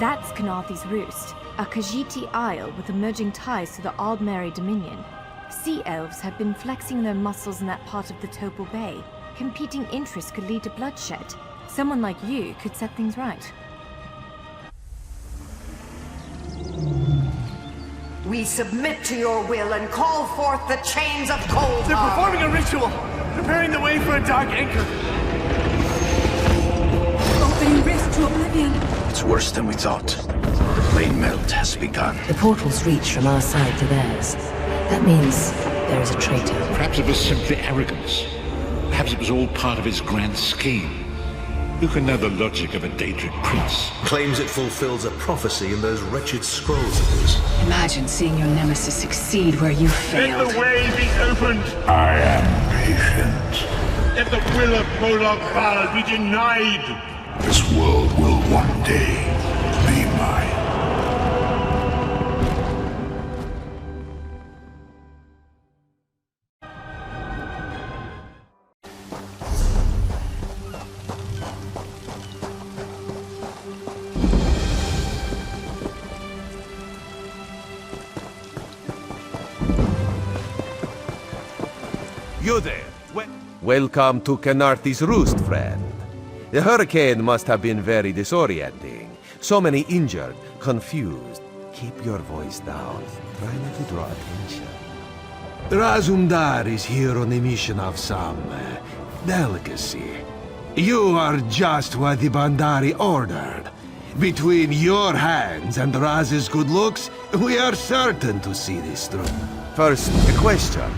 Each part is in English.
That's Khenarthi's Roost, a Khajiit isle with emerging ties to the Altmer Dominion. Sea elves have been flexing their muscles in that part of the Topal Bay. Competing interests could lead to bloodshed. Someone like you could set things right. We submit to your will and call forth the chains of cold. They're performing a ritual, preparing the way for a dark anchor. Opening rift to oblivion. It's worse than we thought. The plane melt has begun. The portals reach from our side to theirs. That means there is a traitor. Perhaps it was simply arrogance. Perhaps it was all part of his grand scheme. Who can know the logic of a Daedric prince? Claims it fulfills a prophecy in those wretched scrolls of his. Imagine seeing your nemesis succeed where you failed. Let the way be opened! I am patient. Let the will of Prologue Val be denied! This world will one day be mine. You there! Welcome to Khenarthi's Roost, friend. The hurricane must have been very disorienting. So many injured, confused. Keep your voice down. Try not to draw attention. Razumdar is here on a mission of some delicacy. You are just what the Bandari ordered. Between your hands and Raz's good looks, we are certain to see this through. First, a question.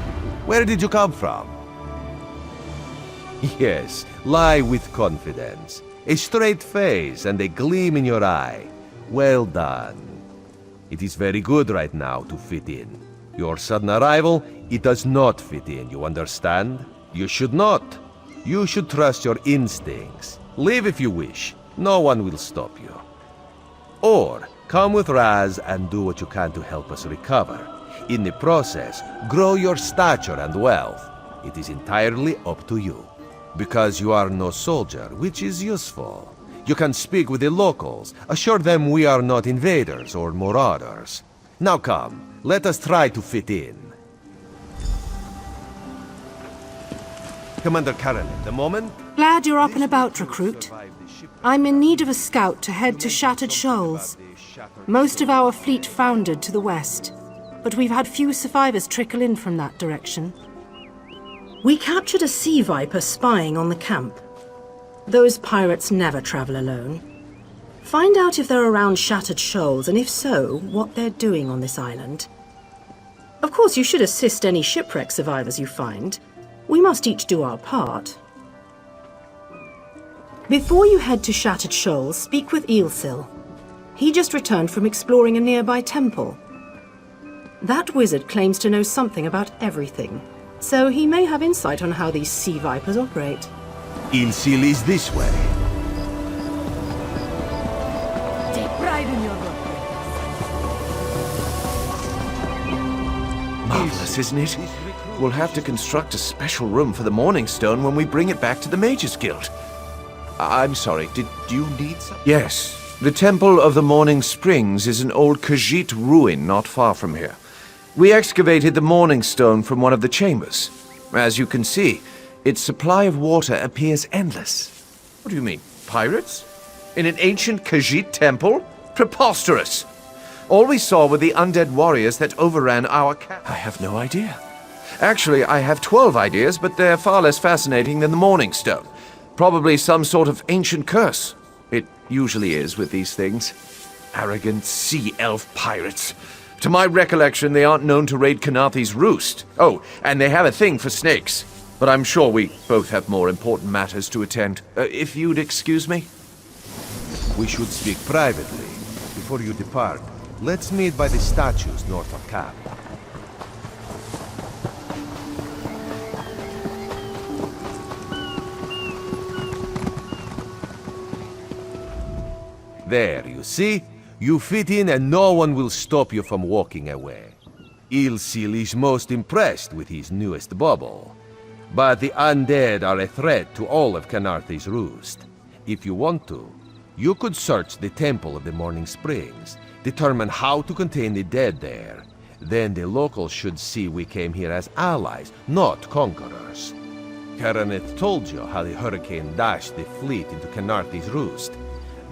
Where did you come from? Yes, lie with confidence. A straight face and a gleam in your eye. Well done. It is very good right now to fit in. Your sudden arrival, it does not fit in, you understand? You should not. You should trust your instincts. Leave if you wish. No one will stop you. Or, come with Raz and do what you can to help us recover. In the process, grow your stature and wealth. It is entirely up to you. Because you are no soldier, which is useful. You can speak with the locals, assure them we are not invaders or marauders. Now come, let us try to fit in. Commander Karen, the moment... Glad you're up and about, recruit. I'm in need of a scout to head to Shattered Shoals. Most of our fleet foundered to the west, but we've had few survivors trickle in from that direction. We captured a sea viper spying on the camp. Those pirates never travel alone. Find out if they're around Shattered Shoals, and if so, what they're doing on this island. Of course, you should assist any shipwreck survivors you find. We must each do our part. Before you head to Shattered Shoals, speak with Eelsil. He just returned from exploring a nearby temple. That wizard claims to know something about everything, so he may have insight on how these sea vipers operate. Eelsil is this way. Take pride in your work. Marvelous, isn't it? We'll have to construct a special room for the Morning Stone when we bring it back to the Mages Guild. I'm sorry, did you need some? Yes. The Temple of the Morning Springs is an old Khajiit ruin not far from here. We excavated the Morning Stone from one of the chambers. As you can see, its supply of water appears endless. What do you mean, pirates? In an ancient Khajiit temple? Preposterous! All we saw were the undead warriors that overran our camp. I have no idea. Actually, I have 12 ideas, but they're far less fascinating than the Morning Stone. Probably some sort of ancient curse. It usually is with these things. Arrogant sea elf pirates. To my recollection, they aren't known to raid Khenarthi's Roost. Oh, and they have a thing for snakes. But I'm sure we both have more important matters to attend. If you'd excuse me? We should speak privately. Before you depart, let's meet by the statues north of camp. There, you see? You fit in and no one will stop you from walking away. Eelsil is most impressed with his newest bauble. But the undead are a threat to all of Khenarthi's Roost. If you want to, You could search the Temple of the Morning Springs, determine how to contain the dead there. Then the locals should see we came here as allies, not conquerors. Khenarthi told you how the hurricane dashed the fleet into Khenarthi's Roost.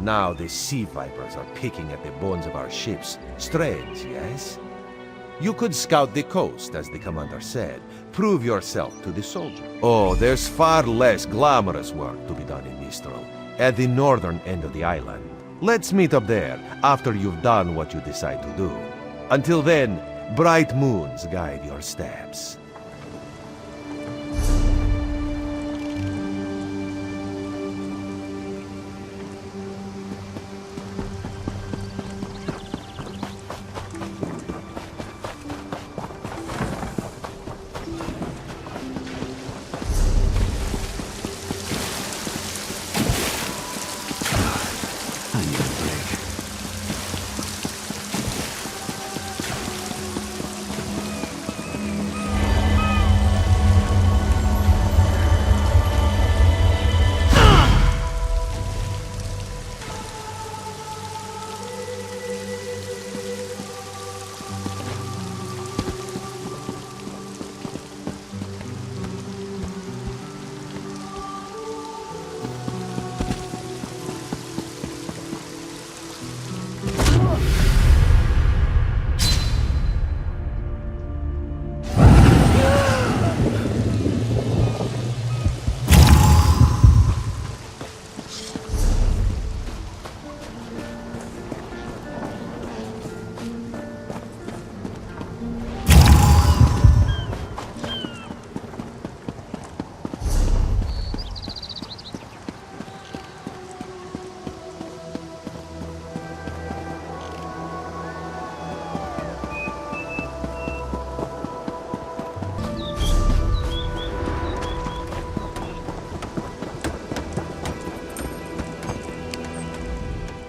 Now the sea vipers are picking at the bones of our ships. Strange, yes? You could scout the coast, as the commander said. Prove yourself to the soldier. Oh, there's far less glamorous work to be done in Mistral, at the northern end of the island. Let's meet up there, after you've done what you decide to do. Until then, bright moons guide your steps.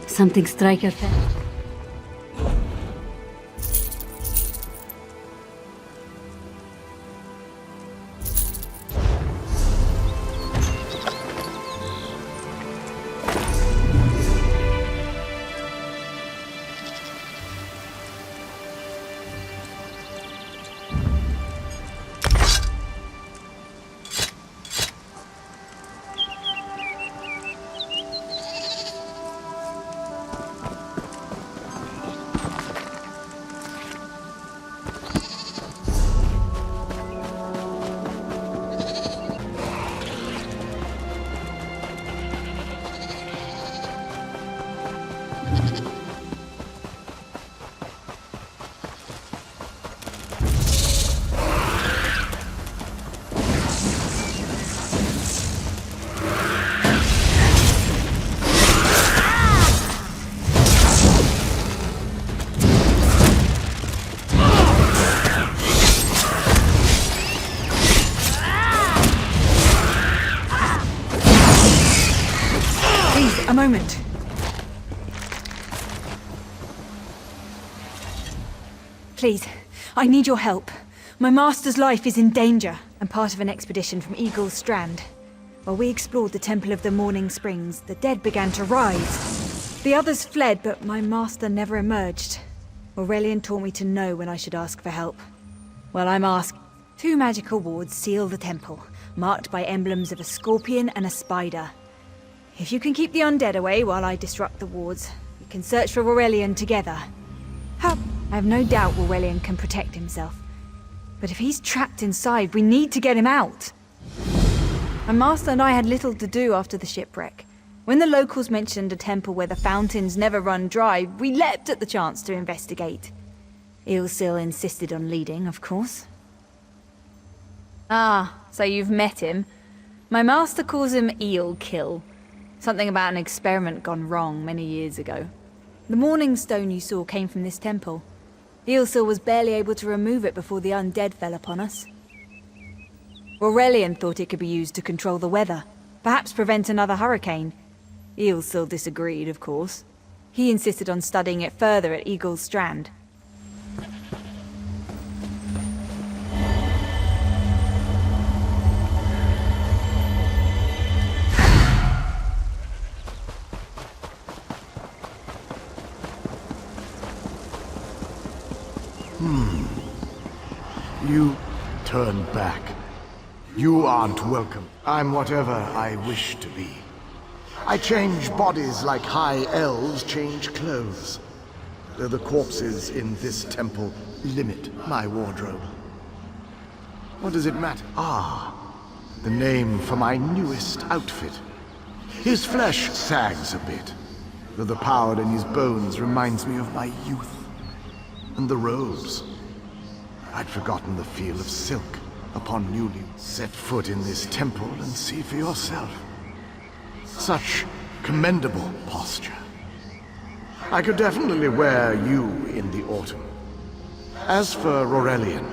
Something strike your fancy? A moment. Please, I need your help. My master's life is in danger. I'm part of an expedition from Eagle's Strand. While we explored the Temple of the Morning Springs, the dead began to rise. The others fled, but my master never emerged. Aurelian taught me to know when I should ask for help. Well, I'm asked. 2 magical wards seal the temple, marked by emblems of a scorpion and a spider. If you can keep the undead away while I disrupt the wards, we can search for Aurelian together. I have no doubt Aurelian can protect himself. But if he's trapped inside, we need to get him out. My master and I had little to do after the shipwreck. When the locals mentioned a temple where the fountains never run dry, we leapt at the chance to investigate. Ilsil insisted on leading, of course. Ah, so you've met him. My master calls him Eel Kill. Something about an experiment gone wrong many years ago. The morning stone you saw came from this temple. Ilsil was barely able to remove it before the undead fell upon us. Aurelian thought it could be used to control the weather, perhaps prevent another hurricane. Ilsil disagreed, of course. He insisted on studying it further at Eagle's Strand. You turn back. You aren't welcome. I'm whatever I wish to be. I change bodies like high elves change clothes. Though the corpses in this temple limit my wardrobe. What does it matter? Ah, the name for my newest outfit. His flesh sags a bit, though the power in his bones reminds me of my youth. And the robes. I'd forgotten the feel of silk upon newly set foot in this temple and see for yourself. Such commendable posture. I could definitely wear you in the autumn. As for Aurelian,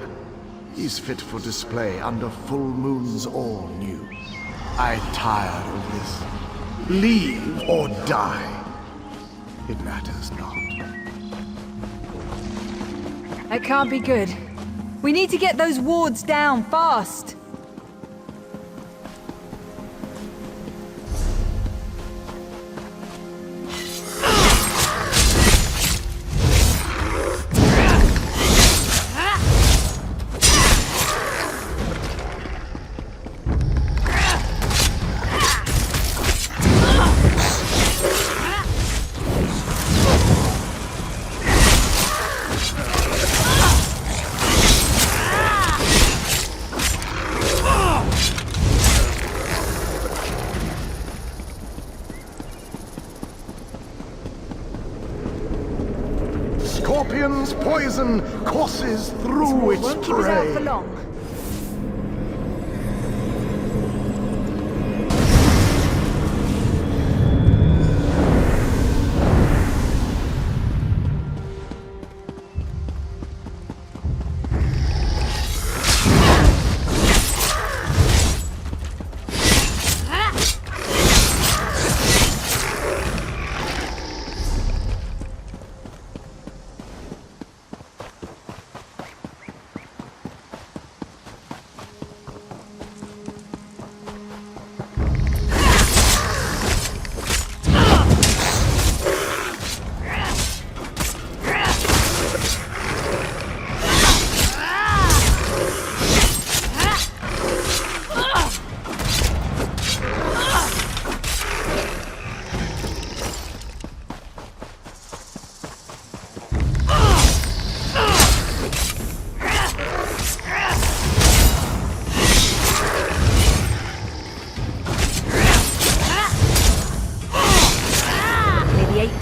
he's fit for display under full moons all new. I'm tired of this. Leave or die. It matters not. That can't be good. We need to get those wards down, fast! Scorpion's poison courses through its won't keep us out for prey. long.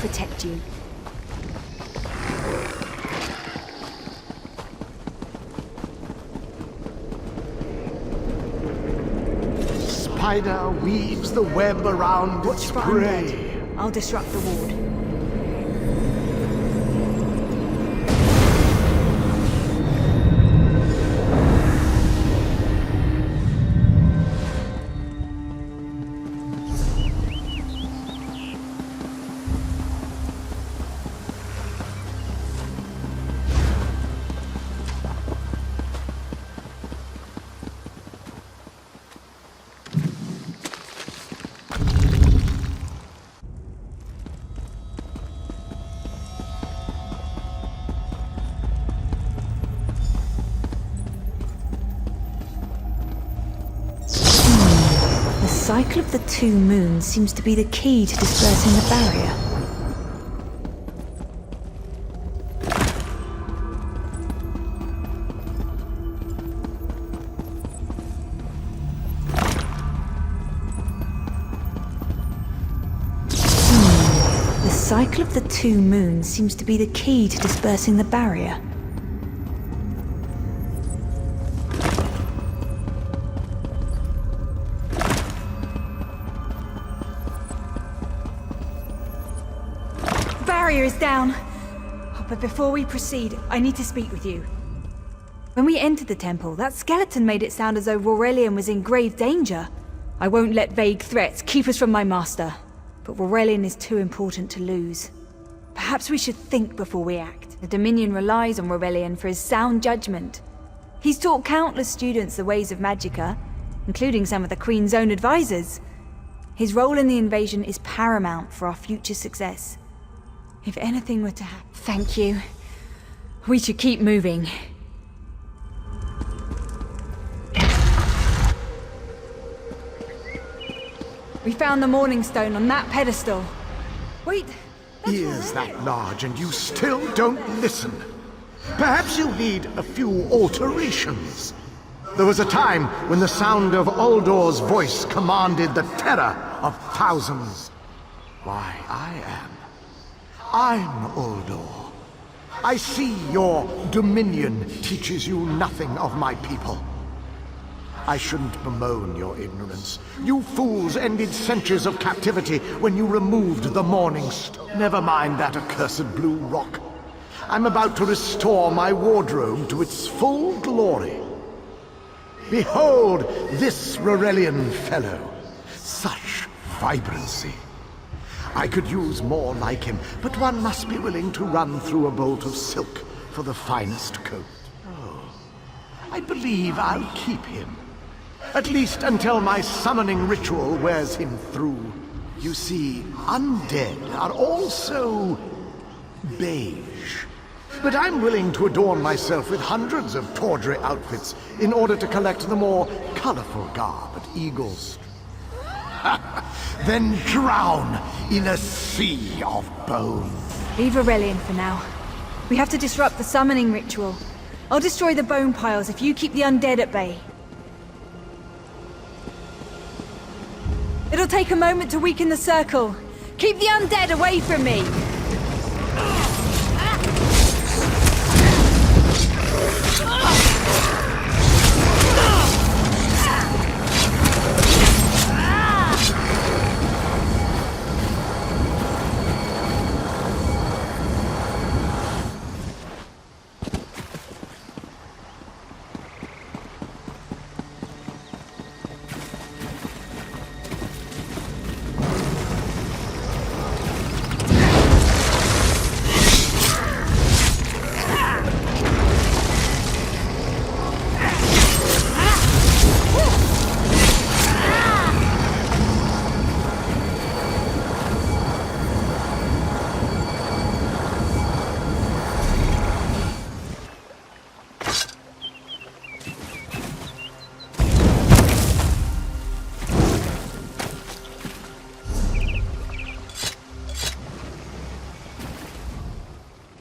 Protect you. Spider weaves the web around its prey. I'll disrupt the ward. The cycle of the two moons seems to be the key to dispersing the barrier. The cycle of the two moons seems to be the key to dispersing the barrier. Barrier is down. Oh, but before we proceed, I need to speak with you. When we entered the temple, that skeleton made it sound as though Aurelian was in grave danger. I won't let vague threats keep us from my master. But Aurelian is too important to lose. Perhaps we should think before we act. The Dominion relies on Aurelian for his sound judgment. He's taught countless students the ways of Magicka, including some of the Queen's own advisors. His role in the invasion is paramount for our future success. If anything were to happen... Thank you. We should keep moving. found the Morning Stone on that pedestal. Wait, Ears that large and you still don't listen. Perhaps you need a few alterations. There was a time when the sound of Uldor's voice commanded the terror of thousands. Why, I'm Uldor. I see your dominion teaches you nothing of my people. I shouldn't bemoan your ignorance. You fools ended centuries of captivity when you removed the Morning Stone. Never mind that accursed blue rock. I'm about to restore my wardrobe to its full glory. Behold this Rorelian fellow. Such vibrancy. I could use more like him, but one must be willing to run through a bolt of silk for the finest coat. Oh, I believe I'll keep him. At least until my summoning ritual wears him through. You see, undead are also beige. But I'm willing to adorn myself with hundreds of tawdry outfits in order to collect the more colorful garb at Eagles. Then drown in a sea of bones. leave Aurelian for now. We have to disrupt the summoning ritual. I'll destroy the bone piles if you keep the undead at bay. It'll take a moment to weaken the circle. Keep the undead away from me!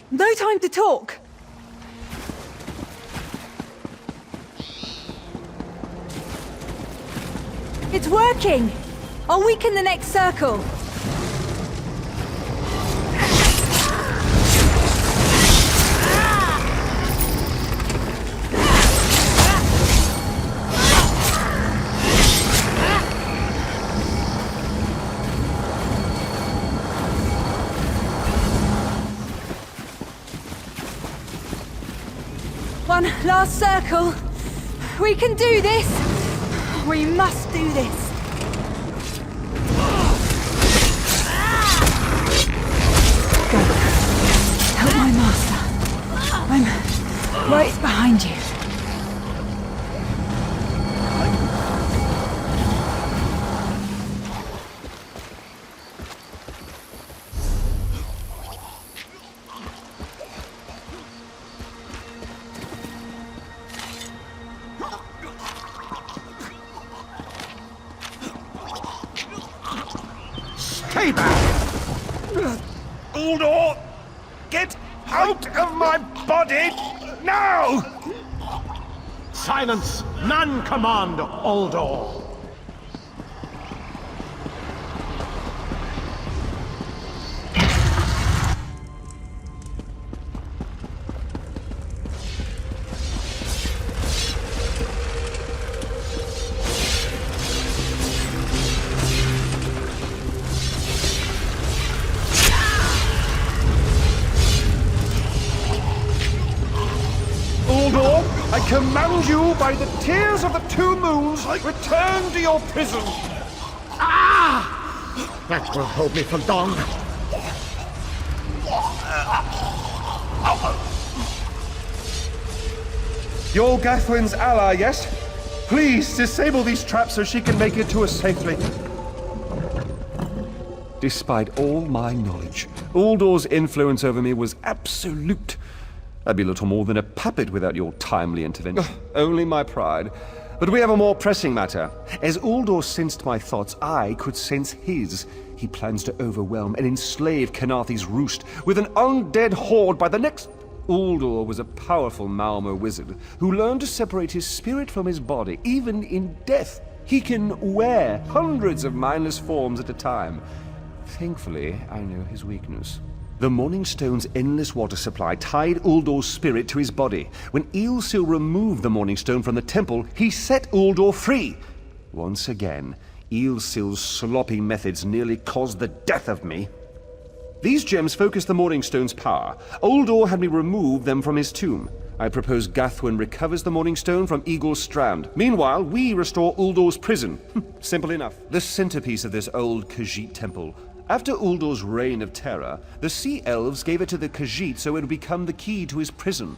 No time to talk! It's working! I'll weaken the next circle! One last circle. We can do this. We must do this. Go. Help my master. I'm right behind you. Stay back! Uldor! Get out of my body! Now! Silence! None command Uldor! I command you by the tears of the two moons, return to your prison! Ah! That won't hold me for long. You're Gathwin's ally, yes? Please disable these traps so she can make it to us safely. Despite all my knowledge, Uldor's influence over me was absolute. I'd be little more than a puppet without your timely intervention. Only my pride. But we have a more pressing matter. As Uldor sensed my thoughts, I could sense his. He plans to overwhelm and enslave Khenarthi's Roost with an undead horde by the next... Uldor was a powerful Malmer wizard who learned to separate his spirit from his body, even in death. He can wear hundreds of mindless forms at a time. Thankfully, I know his weakness. The Morning Stone's endless water supply tied Uldor's spirit to his body. When Eilsil removed the Morning Stone from the temple, he set Uldor free. Once again, Eilsil's sloppy methods nearly caused the death of me. These gems focus the Morning Stone's power. Uldor had me remove them from his tomb. I propose Gathwin recovers the Morning Stone from Eagle's Strand. Meanwhile, we restore Uldor's prison. Simple enough. The centerpiece of this old Khajiit temple. After Uldor's reign of terror, the Sea Elves gave it to the Khajiit so it would become the key to his prison.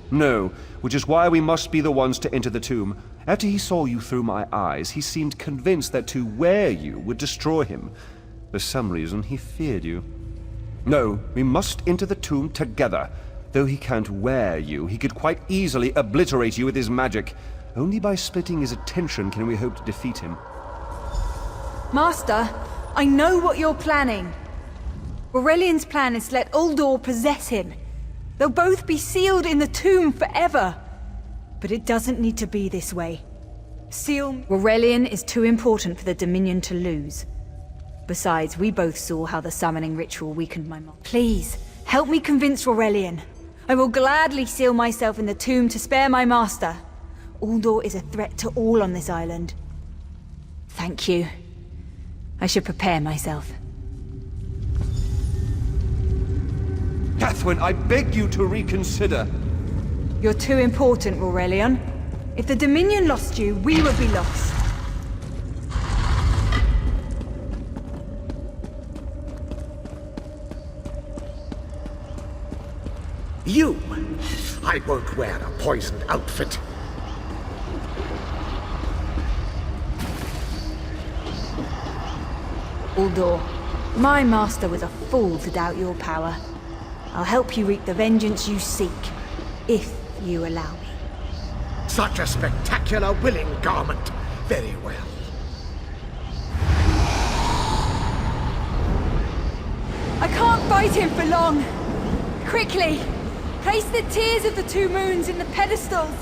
No, which is why we must be the ones to enter the tomb. After he saw you through my eyes, he seemed convinced that to wear you would destroy him. For some reason, he feared you. No, we must enter the tomb together. Though he can't wear you, he could quite easily obliterate you with his magic. Only by splitting his attention can we hope to defeat him. Master, I know what you're planning. Aurelian's plan is to let Uldor possess him. They'll both be sealed in the tomb forever. But it doesn't need to be this way. Aurelian is too important for the Dominion to lose. Besides, we both saw how the summoning ritual weakened my mom. Please, help me convince Aurelian. I will gladly seal myself in the tomb to spare my master. Uldor is a threat to all on this island. Thank you. I should prepare myself. Gathwin, I beg you to reconsider. You're too important, Aurelian. If the Dominion lost you, we would be lost. You! I won't wear a poisoned outfit. Uldor, my master was a fool to doubt your power. I'll help you wreak the vengeance you seek, if you allow me. Such a spectacular willing garment. Very well. I can't fight him for long. Quickly, place the tears of the two moons in the pedestals.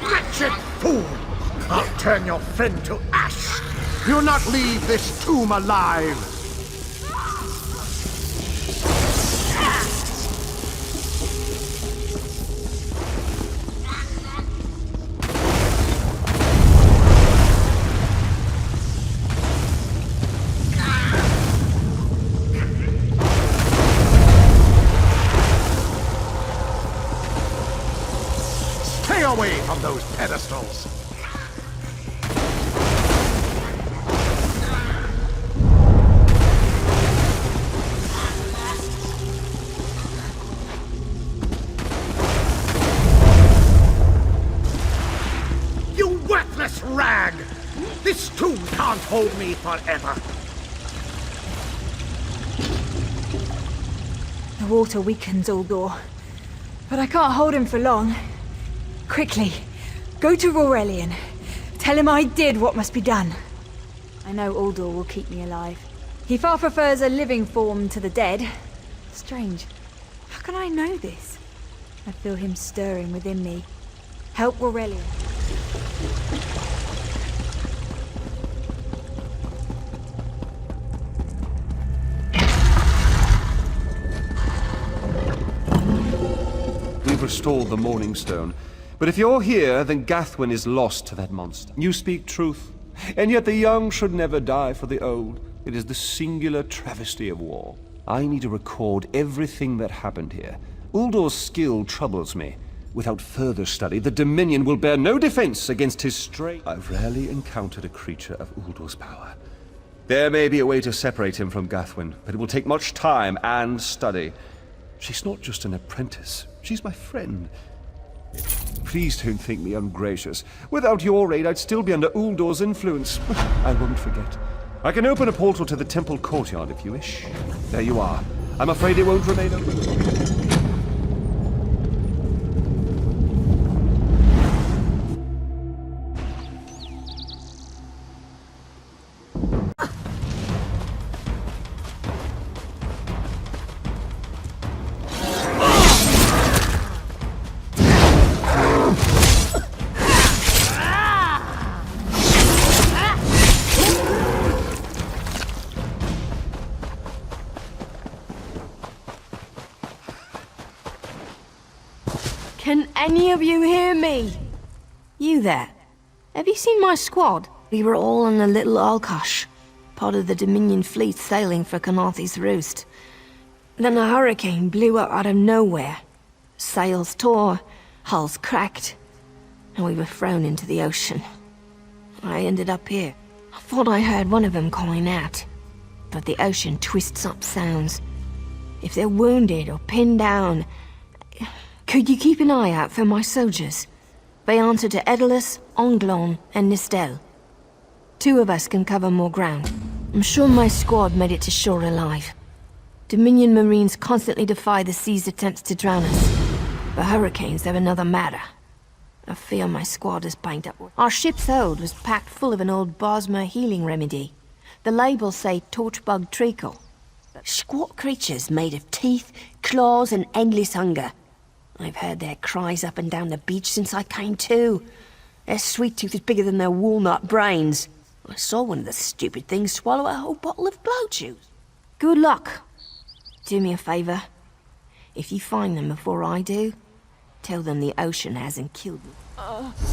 Wretched fool! I'll turn your friend to ash. You'll not leave this tomb alive. Stay away from those pedestals. Rag! This tomb can't hold me forever. The water weakens Uldor, but I can't hold him for long. Quickly, go to Aurelian. Tell him I did what must be done. I know Uldor will keep me alive. He far prefers a living form to the dead. Strange. How can I know this? I feel him stirring within me. Help Aurelian. We've restored the Morning Stone. But if you're here, then Gathwin is lost to that monster. You speak truth. And yet the young should never die for the old. It is the singular travesty of war. I need to record everything that happened here. Uldor's skill troubles me. Without further study, the Dominion will bear no defense against his stray... I've rarely encountered a creature of Uldor's power. There may be a way to separate him from Gathwin, but it will take much time and study. She's not just an apprentice. She's my friend. Please don't think me ungracious. Without your aid, I'd still be under Uldor's influence. I won't forget. I can open a portal to the temple courtyard if you wish. There you are. I'm afraid it won't remain open. Can any of you hear me? You there? Have you seen my squad? We were all on a little Alkosh, part of the Dominion fleet sailing for Khenarthi's Roost. Then a hurricane blew up out of nowhere. Sails tore, hulls cracked, and we were thrown into the ocean. I ended up here. I thought I heard one of them calling out, but the ocean twists up sounds. If they're wounded or pinned down, could you keep an eye out for my soldiers? They answer to Edalus, Onglon, and Nistel. 2 of us can cover more ground. I'm sure my squad made it to shore alive. Dominion Marines constantly defy the sea's attempts to drown us. But hurricanes are another matter. I fear my squad is banged up. Our ship's hold was packed full of an old Bosmer healing remedy. The labels say torchbug treacle. Squat creatures made of teeth, claws, and endless hunger. I've heard their cries up and down the beach since I came to. Their sweet tooth is bigger than their walnut brains. I saw one of the stupid things swallow a whole bottle of blowjuice. Good luck. Do me a favor. If you find them before I do, tell them the ocean hasn't killed them.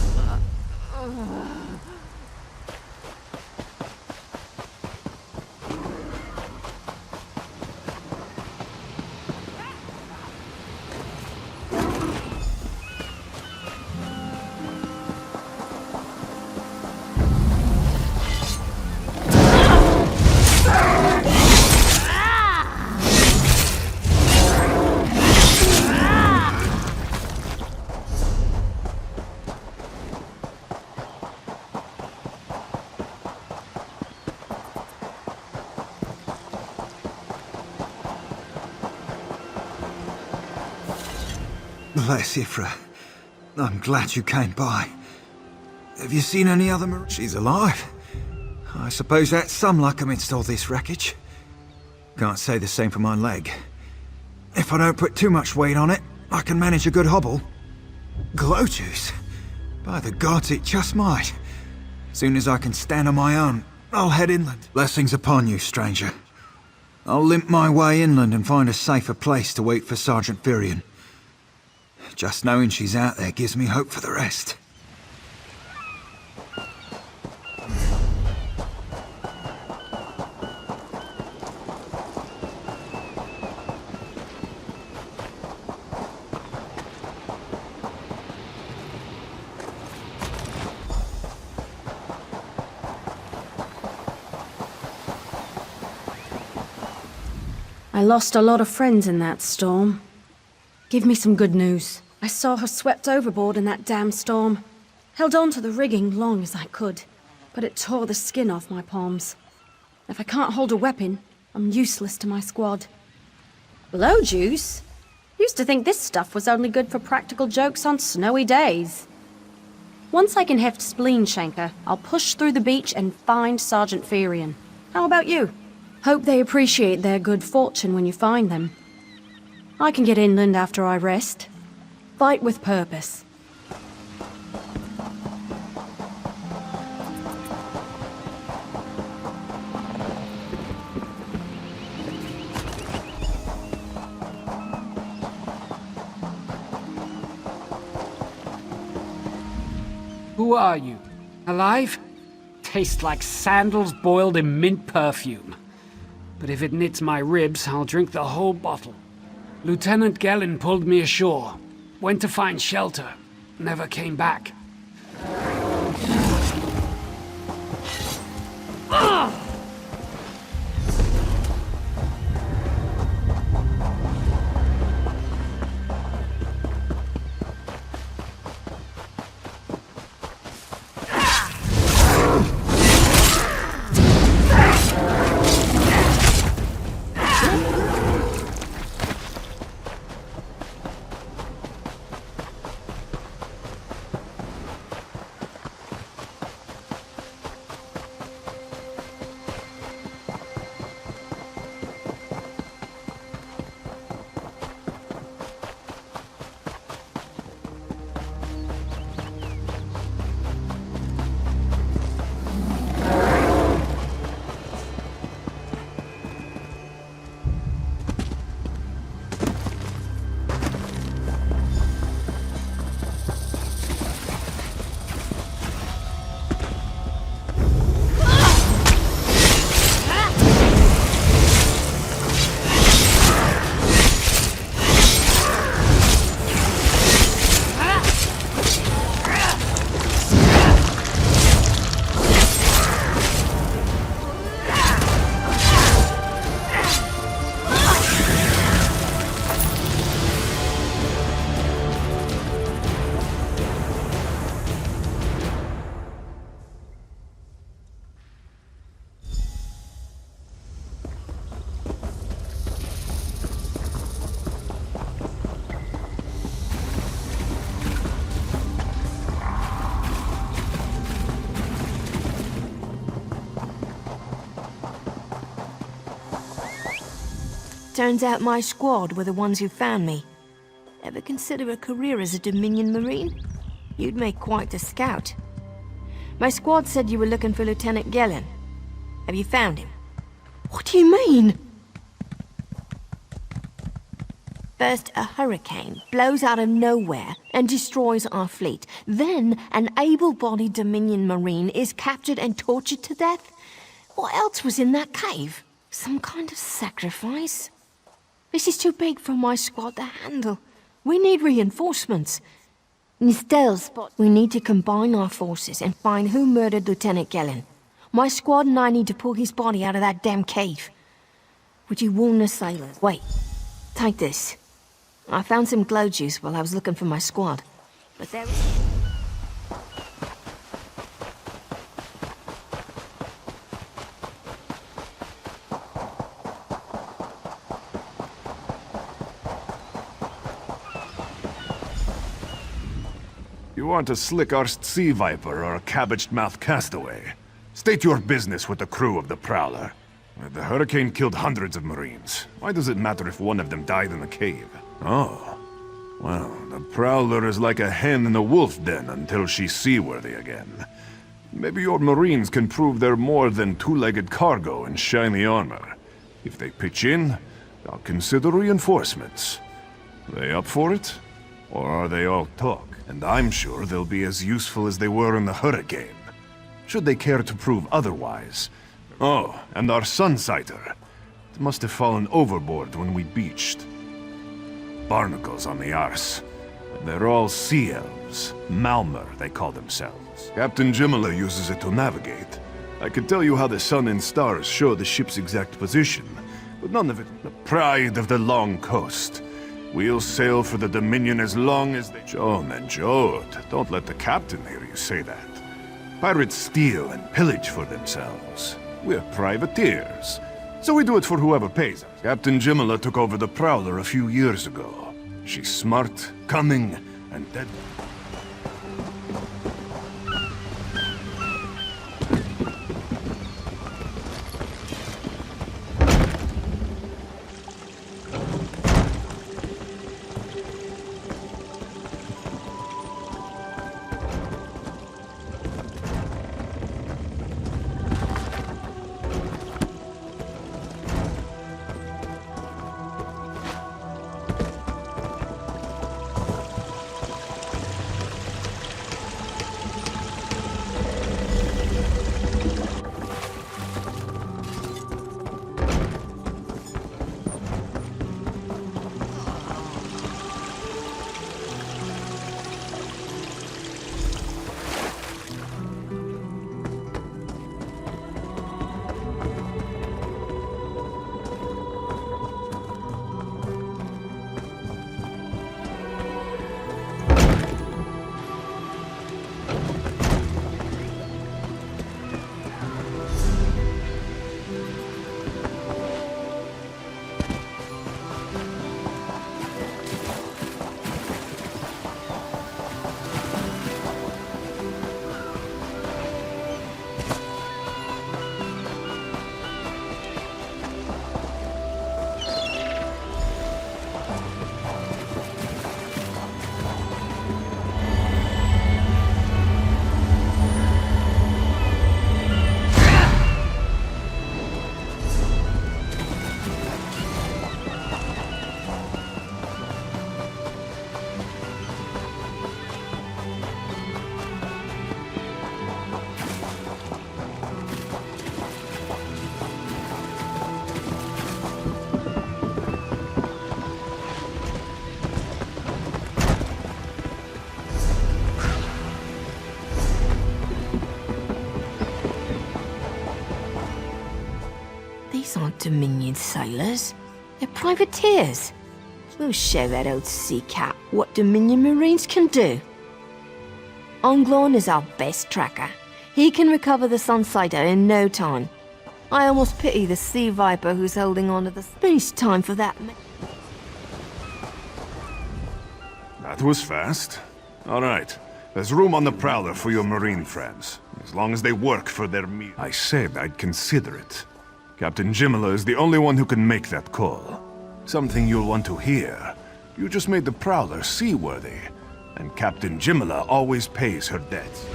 Bless Ifra. I'm glad you came by. Have you seen any other Mar— She's alive. I suppose that's some luck amidst all this wreckage. Can't say the same for my leg. If I don't put too much weight on it, I can manage a good hobble. Glow juice? By the gods, it just might. Soon as I can stand on my own, I'll head inland. Blessings upon you, stranger. I'll limp my way inland and find a safer place to wait for Sergeant Firion. Just knowing she's out there gives me hope for the rest. I lost a lot of friends in that storm. Give me some good news. I saw her swept overboard in that damn storm. Held on to the rigging long as I could, but it tore the skin off my palms. If I can't hold a weapon, I'm useless to my squad. Blow juice? Used to think this stuff was only good for practical jokes on snowy days. Once I can heft Spleen Shanker, I'll push through the beach and find Sergeant Firion. How about you? Hope they appreciate their good fortune when you find them. I can get inland after I rest. Fight with purpose. Who are you? Alive? Tastes like sandals boiled in mint perfume. But if it knits my ribs, I'll drink the whole bottle. Lieutenant Gellin pulled me ashore. Went to find shelter. Never came back. Turns out my squad were the ones who found me. Ever consider a career as a Dominion Marine? You'd make quite the scout. My squad said you were looking for Lieutenant Gellin. Have you found him? What do you mean? First, a hurricane blows out of nowhere and destroys our fleet. Then, an able-bodied Dominion Marine is captured and tortured to death? What else was in that cave? Some kind of sacrifice? This is too big for my squad to handle. We need reinforcements. Nistel's spot. We need to combine our forces and find who murdered Lieutenant Gellin. My squad and I need to pull his body out of that damn cave. Would you warn the sailors? Wait. Take this. I found some glow juice while I was looking for my squad. But there is... You want a slick-arsed sea viper or a cabbage-mouthed castaway? State your business with the crew of the Prowler. The hurricane killed hundreds of Marines. Why does it matter if one of them died in the cave? Oh. Well, the Prowler is like a hen in a wolf den until she's seaworthy again. Maybe your Marines can prove they're more than two-legged cargo in shiny armor. If they pitch in, I'll consider reinforcements. They up for it? Or are they all talk? And I'm sure they'll be as useful as they were in the hurricane. Should they care to prove otherwise. Oh, and our Sunsighter. It must have fallen overboard when we beached. Barnacles on the arse. They're all sea elves. Malmer, they call themselves. Captain Jimala uses it to navigate. I could tell you how the sun and stars show the ship's exact position, but none of it. The pride of the long coast. We'll sail for the Dominion as long as they... Joan and Jode, don't let the captain hear you say that. Pirates steal and pillage for themselves. We're privateers, so we do it for whoever pays us. Captain Jimala took over the Prowler a few years ago. She's smart, cunning, and deadly. These aren't Dominion sailors. They're privateers. We'll show that old sea cat what Dominion Marines can do. Onglorn is our best tracker. He can recover the Sunsighter in no time. I almost pity the sea viper who's holding on to the... It's time for that... That was fast. All right. There's room on the Prowler for your Marine friends, as long as they work for their meal. I said I'd consider it. Captain Jimala is the only one who can make that call. Something you'll want to hear. You just made the Prowler seaworthy, and Captain Jimala always pays her debts.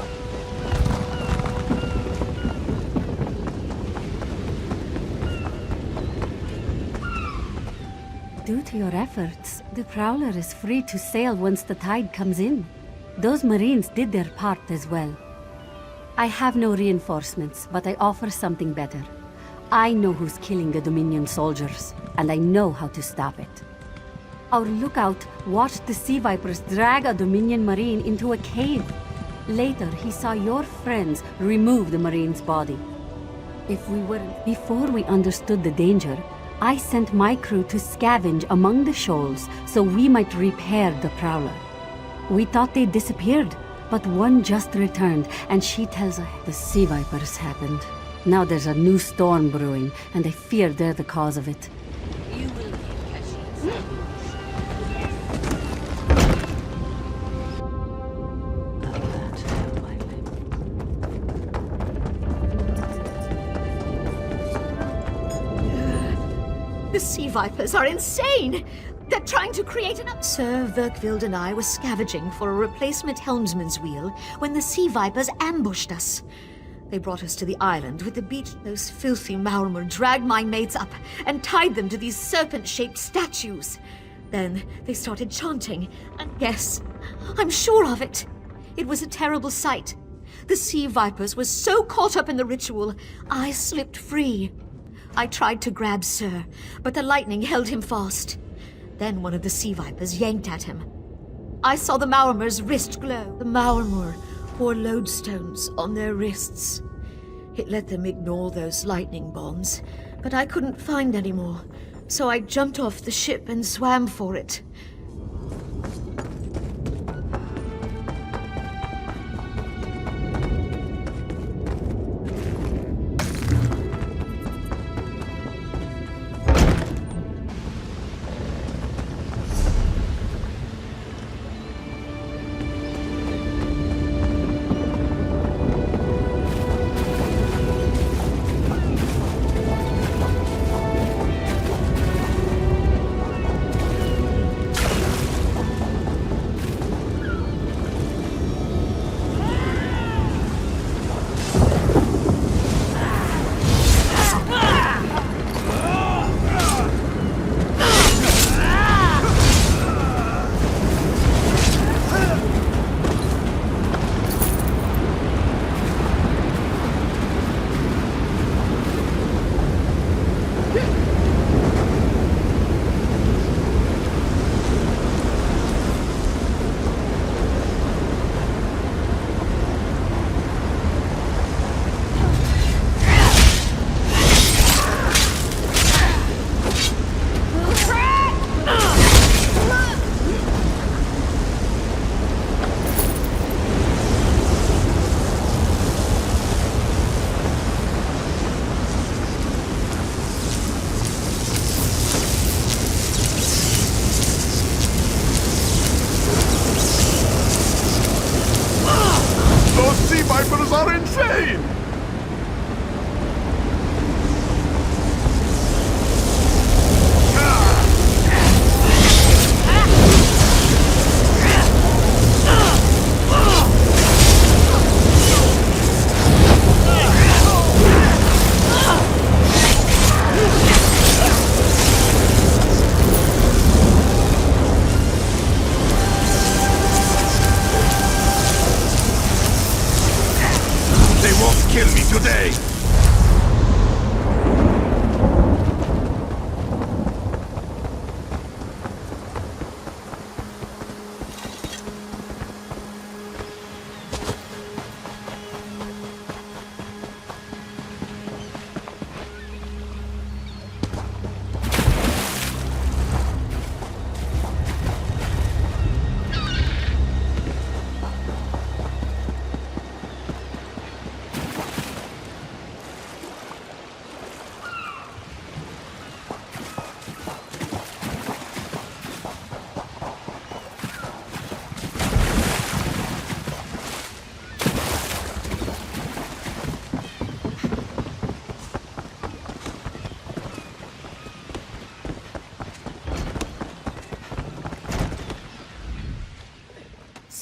Due to your efforts, the Prowler is free to sail once the tide comes in. Those Marines did their part as well. I have no reinforcements, but I offer something better. I know who's killing the Dominion soldiers, and I know how to stop it. Our lookout watched the Sea Vipers drag a Dominion Marine into a cave. Later, he saw your friends remove the Marine's body. Before we understood the danger, I sent my crew to scavenge among the shoals so we might repair the Prowler. We thought they disappeared, but one just returned, and she tells us the Sea Vipers happened. Now there's a new storm brewing, and I fear they're the cause of it. You will get Khajiit. The Sea Vipers are insane! They're trying to create an Sir Verkvild and I were scavenging for a replacement helmsman's wheel when the Sea Vipers ambushed us. They brought us to the island with the beach. Those filthy Maormer dragged my mates up and tied them to these serpent-shaped statues. Then they started chanting, and yes, I'm sure of it. It was a terrible sight. The Sea Vipers were so caught up in the ritual, I slipped free. I tried to grab Sir, but the lightning held him fast. Then one of the Sea Vipers yanked at him. I saw the Maormer's wrist glow. The Maormer wore lodestones on their wrists. It let them ignore those lightning bonds, but I couldn't find any more, so I jumped off the ship and swam for it.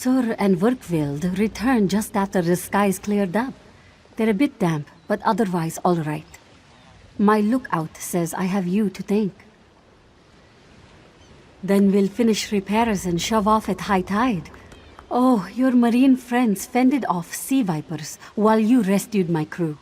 Sur and Werkwild returned just after the skies cleared up. They're a bit damp, but otherwise all right. My lookout says I have you to thank. Then we'll finish repairs and shove off at high tide. Oh, your marine friends fended off sea vipers while you rescued my crew.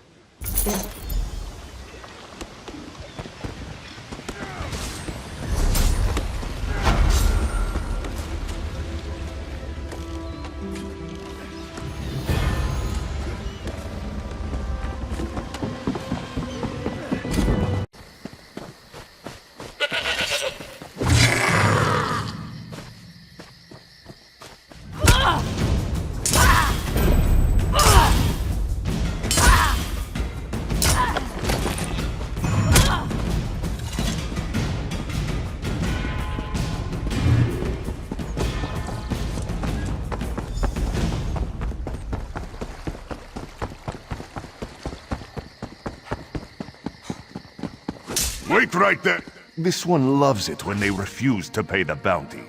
Wait right there! This one loves it when they refuse to pay the bounty.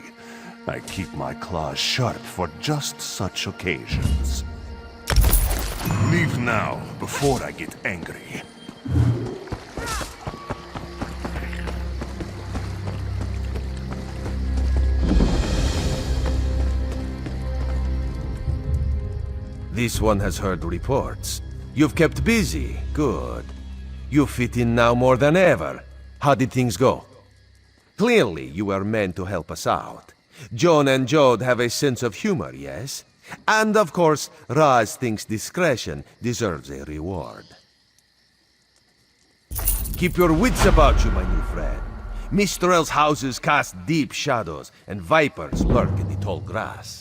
I keep my claws sharp for just such occasions. Leave now, before I get angry. This one has heard reports. You've kept busy. Good. You fit in now more than ever. How did things go? Clearly, you were meant to help us out. John and Jode have a sense of humor, yes? And of course, Raz thinks discretion deserves a reward. Keep your wits about you, my new friend. Mistral's houses cast deep shadows, and vipers lurk in the tall grass.